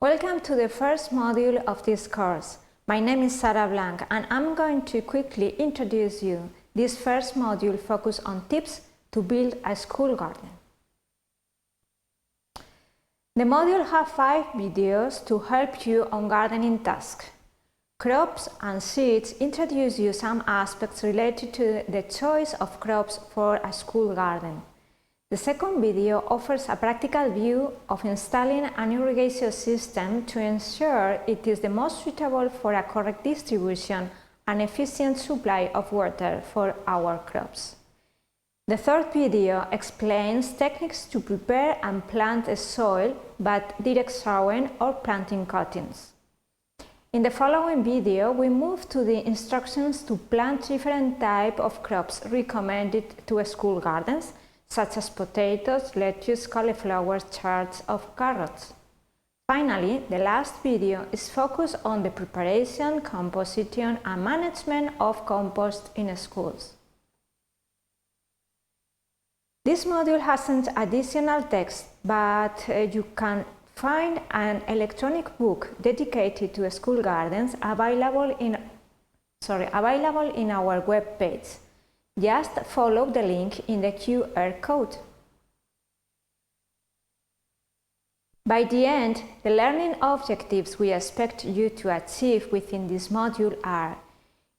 Welcome to the first module of this course. My name is Sara Blanc and I'm going to quickly introduce you. This first module focuses on tips to build a school garden. The module has 5 videos to help you on gardening tasks. Crops and seeds introduce you some aspects related to the choice of crops for a school garden. The second video offers a practical view of installing an irrigation system to ensure it is the most suitable for a correct distribution and efficient supply of water for our crops. The third video explains techniques to prepare and plant a soil, but direct sowing or planting cuttings. In the following video, we move to the instructions to plant different types of crops recommended to school gardens, such as potatoes, lettuce, cauliflower, chards of carrots. Finally, the last video is focused on the preparation, composition and management of compost in schools. This module hasn't additional text, but you can find an electronic book dedicated to school gardens available in our web page. Just follow the link in the QR code. By the end, the learning objectives we expect you to achieve within this module are: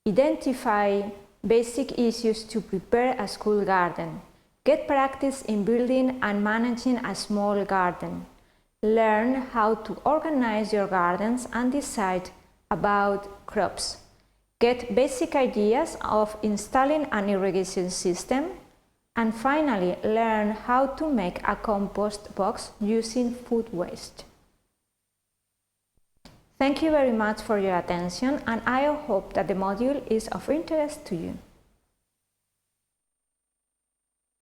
identify basic issues to prepare a school garden, get practice in building and managing a small garden, learn how to organize your gardens and decide about crops, get basic ideas of installing an irrigation system, and finally learn how to make a compost box using food waste. Thank you very much for your attention, and I hope that the module is of interest to you.